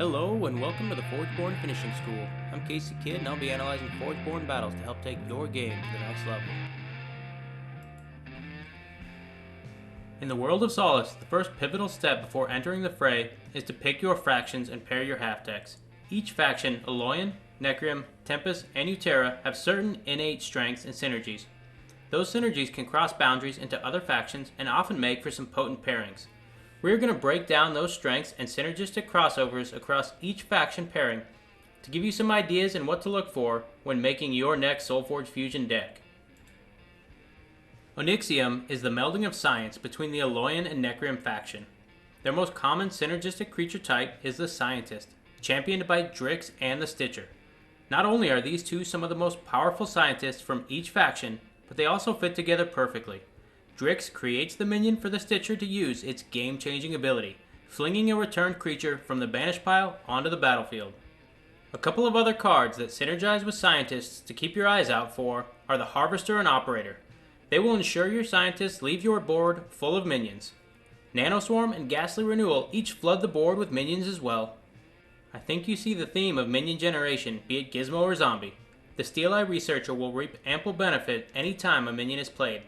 Hello and welcome to the Forgeborn Finishing School. I'm Casey Kidd and I'll be analyzing Forgeborn battles to help take your game to the next level. In the world of Solace, the first pivotal step before entering the fray is to pick your factions and pair your half-decks. Each faction, Aloyan, Necrium, Tempest, and Utera, have certain innate strengths and synergies. Those synergies can cross boundaries into other factions and often make for some potent pairings. We're going to break down those strengths and synergistic crossovers across each faction pairing to give you some ideas and what to look for when making your next Solforge Fusion deck. Onyxium is the melding of science between the Aloyan and Necrium faction. Their most common synergistic creature type is the Scientist, championed by Drix and the Stitcher. Not only are these two some of the most powerful scientists from each faction, but they also fit together perfectly. Drix creates the minion for the Stitcher to use its game-changing ability, flinging a returned creature from the banish pile onto the battlefield. A couple of other cards that synergize with Scientists to keep your eyes out for are the Harvester and Operator. They will ensure your Scientists leave your board full of minions. Nanoswarm and Ghastly Renewal each flood the board with minions as well. I think you see the theme of minion generation, be it Gizmo or Zombie. The Steel Eye Researcher will reap ample benefit any time a minion is played.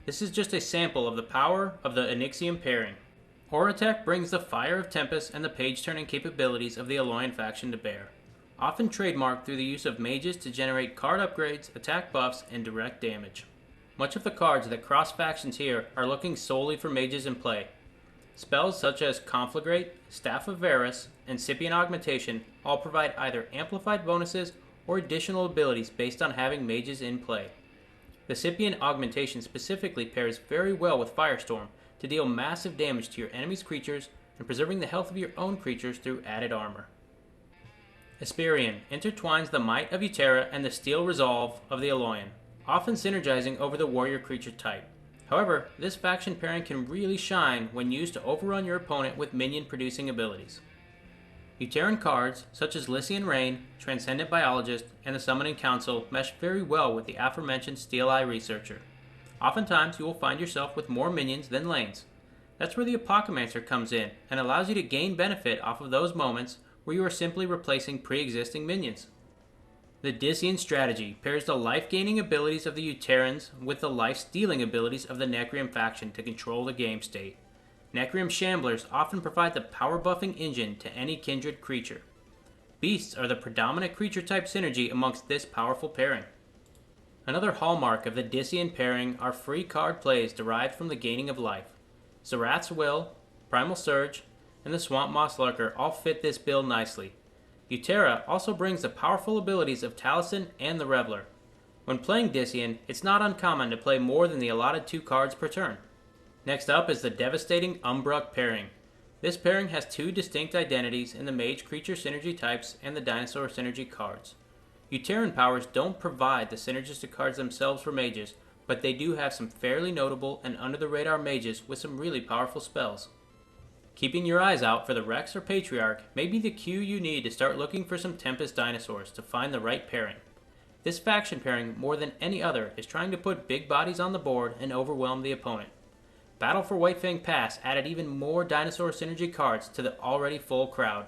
This is just a sample of the power of the Onyxium pairing. Aurotech brings the Fire of Tempest and the page-turning capabilities of the Aloyan faction to bear, often trademarked through the use of mages to generate card upgrades, attack buffs, and direct damage. Much of the cards that cross factions here are looking solely for mages in play. Spells such as Conflagrate, Staff of Varus, and Scipion Augmentation all provide either amplified bonuses or additional abilities based on having mages in play. The Scipion Augmentation specifically pairs very well with Firestorm to deal massive damage to your enemy's creatures and preserving the health of your own creatures through added armor. Esperion intertwines the might of Utera and the steel resolve of the Aloyan, often synergizing over the warrior creature type. However, this faction pairing can really shine when used to overrun your opponent with minion producing abilities. Uteran cards, such as Lycian Rain, Transcendent Biologist, and the Summoning Council mesh very well with the aforementioned Steel Eye Researcher. Oftentimes you will find yourself with more minions than lanes. That's where the Apocomancer comes in and allows you to gain benefit off of those moments where you are simply replacing pre-existing minions. The Dyson strategy pairs the life-gaining abilities of the Uterans with the life-stealing abilities of the Necrium faction to control the game state. Necrium Shamblers often provide the power-buffing engine to any kindred creature. Beasts are the predominant creature type synergy amongst this powerful pairing. Another hallmark of the Dyson pairing are free card plays derived from the gaining of life. Zerath's Will, Primal Surge, and the Swamp Moss Lurker all fit this build nicely. Utera also brings the powerful abilities of Taliesin and the Reveler. When playing Dyson, it's not uncommon to play more than the allotted 2 cards per turn. Next up is the devastating Umbruck pairing. This pairing has 2 distinct identities in the mage creature synergy types and the dinosaur synergy cards. Uteran powers don't provide the synergistic cards themselves for mages, but they do have some fairly notable and under the radar mages with some really powerful spells. Keeping your eyes out for the Rex or Patriarch may be the cue you need to start looking for some Tempest dinosaurs to find the right pairing. This faction pairing, more than any other, is trying to put big bodies on the board and overwhelm the opponent. Battle for Whitefang Pass added even more dinosaur synergy cards to the already full crowd.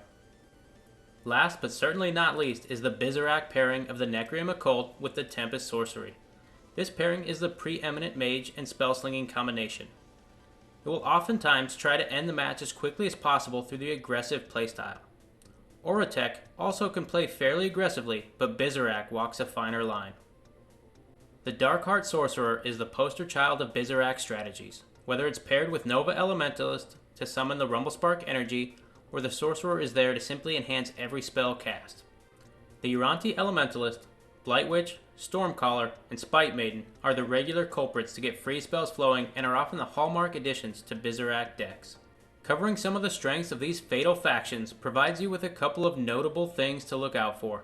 Last but certainly not least is the Bizarak pairing of the Necrium Occult with the Tempest Sorcery. This pairing is the preeminent mage and spell-slinging combination. It will oftentimes try to end the match as quickly as possible through the aggressive playstyle. Aurotech also can play fairly aggressively, but Bizarak walks a finer line. The Darkheart Sorcerer is the poster child of Bizarak strategies. Whether it's paired with Nova Elementalist to summon the Rumblespark energy, or the Sorcerer is there to simply enhance every spell cast. The Uranti Elementalist, Blight Witch, Stormcaller, and Spite Maiden are the regular culprits to get free spells flowing and are often the hallmark additions to Bizarak decks. Covering some of the strengths of these fatal factions provides you with a couple of notable things to look out for.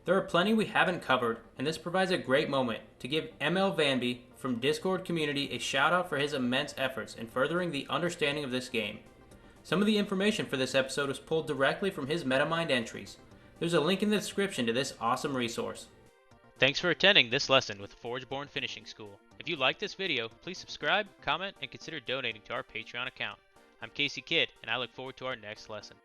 There are plenty we haven't covered, and this provides a great moment to give ML Vanby from Discord community a shout out for his immense efforts in furthering the understanding of this game. Some of the information for this episode was pulled directly from his MetaMind entries. There's a link in the description to this awesome resource. Thanks for attending this lesson with Forgeborn Finishing School. If you like this video, please subscribe, comment, and consider donating to our Patreon account. I'm Casey Kidd, and I look forward to our next lesson.